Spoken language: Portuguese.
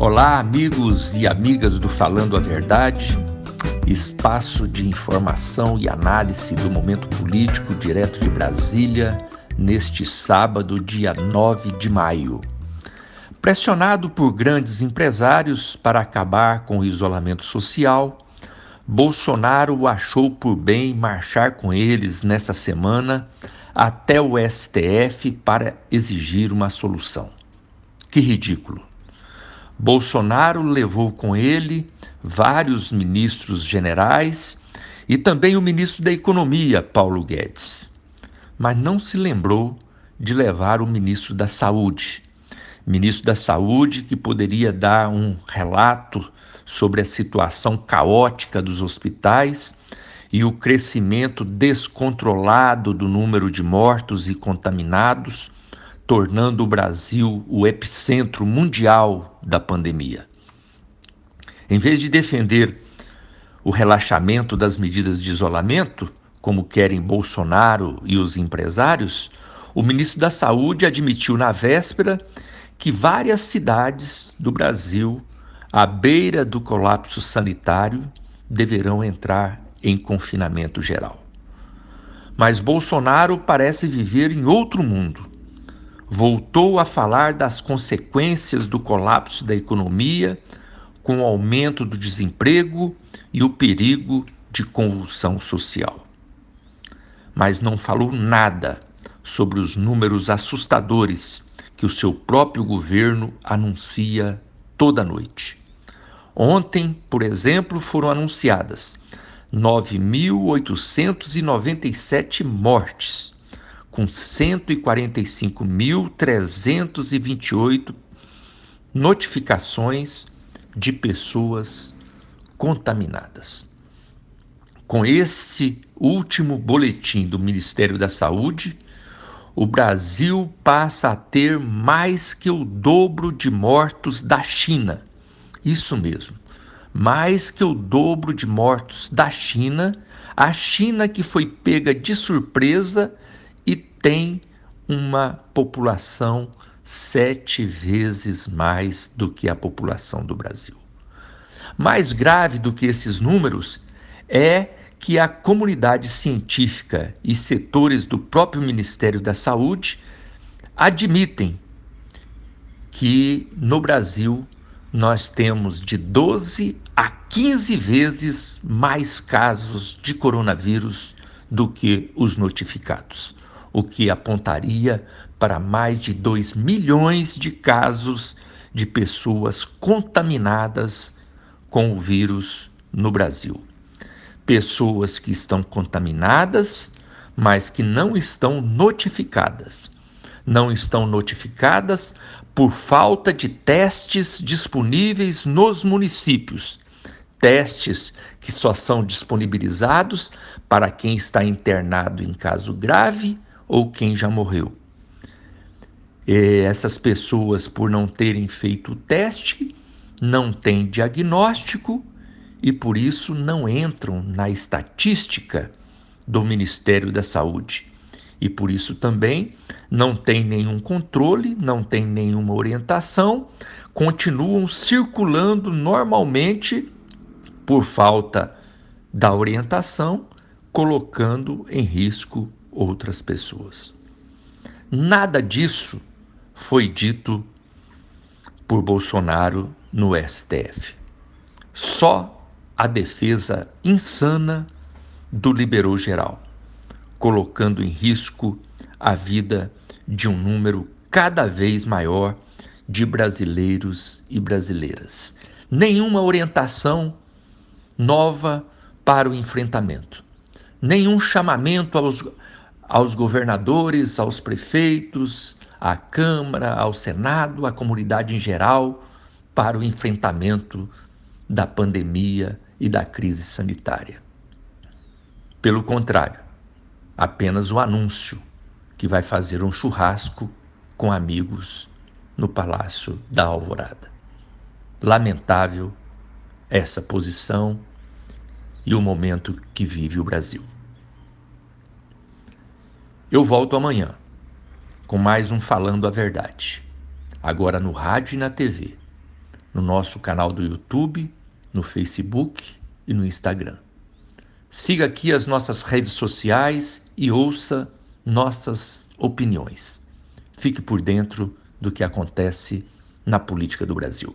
Olá, amigos e amigas do Falando a Verdade, espaço de informação e análise do momento político direto de Brasília, neste sábado, dia 9 de maio. Pressionado por grandes empresários para acabar com o isolamento social, Bolsonaro achou por bem marchar com eles nesta semana até o STF para exigir uma solução. Que ridículo! Bolsonaro levou com ele vários ministros generais e também o ministro da Economia, Paulo Guedes. Mas não se lembrou de levar o ministro da Saúde. Ministro da Saúde que poderia dar um relato sobre a situação caótica dos hospitais e o crescimento descontrolado do número de mortos e contaminados, tornando o Brasil o epicentro mundial da pandemia. Em vez de defender o relaxamento das medidas de isolamento, como querem Bolsonaro e os empresários, o ministro da Saúde admitiu na véspera que várias cidades do Brasil, à beira do colapso sanitário, deverão entrar em confinamento geral. Mas Bolsonaro parece viver em outro mundo. Voltou a falar das consequências do colapso da economia, com o aumento do desemprego e o perigo de convulsão social. Mas não falou nada sobre os números assustadores que o seu próprio governo anuncia toda noite. Ontem, por exemplo, foram anunciadas 9.897 mortes, com 145.328 notificações de pessoas contaminadas. Com esse último boletim do Ministério da Saúde, o Brasil passa a ter mais que o dobro de mortos da China. Isso mesmo, mais que o dobro de mortos da China, a China que foi pega de surpresa e tem uma população 7 vezes mais do que a população do Brasil. Mais grave do que esses números é que a comunidade científica e setores do próprio Ministério da Saúde admitem que no Brasil nós temos de 12 a 15 vezes mais casos de coronavírus do que os notificados, o que apontaria para mais de 2 milhões de casos de pessoas contaminadas com o vírus no Brasil. Pessoas que estão contaminadas, mas que não estão notificadas. Não estão notificadas por falta de testes disponíveis nos municípios. Testes que só são disponibilizados para quem está internado em caso grave ou quem já morreu. Essas pessoas, por não terem feito o teste, não têm diagnóstico e por isso não entram na estatística do Ministério da Saúde. E por isso também não tem nenhum controle, não tem nenhuma orientação, continuam circulando normalmente por falta da orientação, colocando em risco outras pessoas. Nada disso foi dito por Bolsonaro no STF. Só a defesa insana do liberou geral, colocando em risco a vida de um número cada vez maior de brasileiros e brasileiras. Nenhuma orientação nova para o enfrentamento. Nenhum chamamento aos governadores, aos prefeitos, à Câmara, ao Senado, à comunidade em geral, para o enfrentamento da pandemia e da crise sanitária. Pelo contrário, apenas o anúncio que vai fazer um churrasco com amigos no Palácio da Alvorada. Lamentável essa posição e o momento que vive o Brasil. Eu volto amanhã com mais um Falando a Verdade, agora no rádio e na TV. no nosso canal do YouTube, no Facebook e no Instagram. Siga aqui as nossas redes sociais e ouça nossas opiniões. Fique por dentro do que acontece na política do Brasil.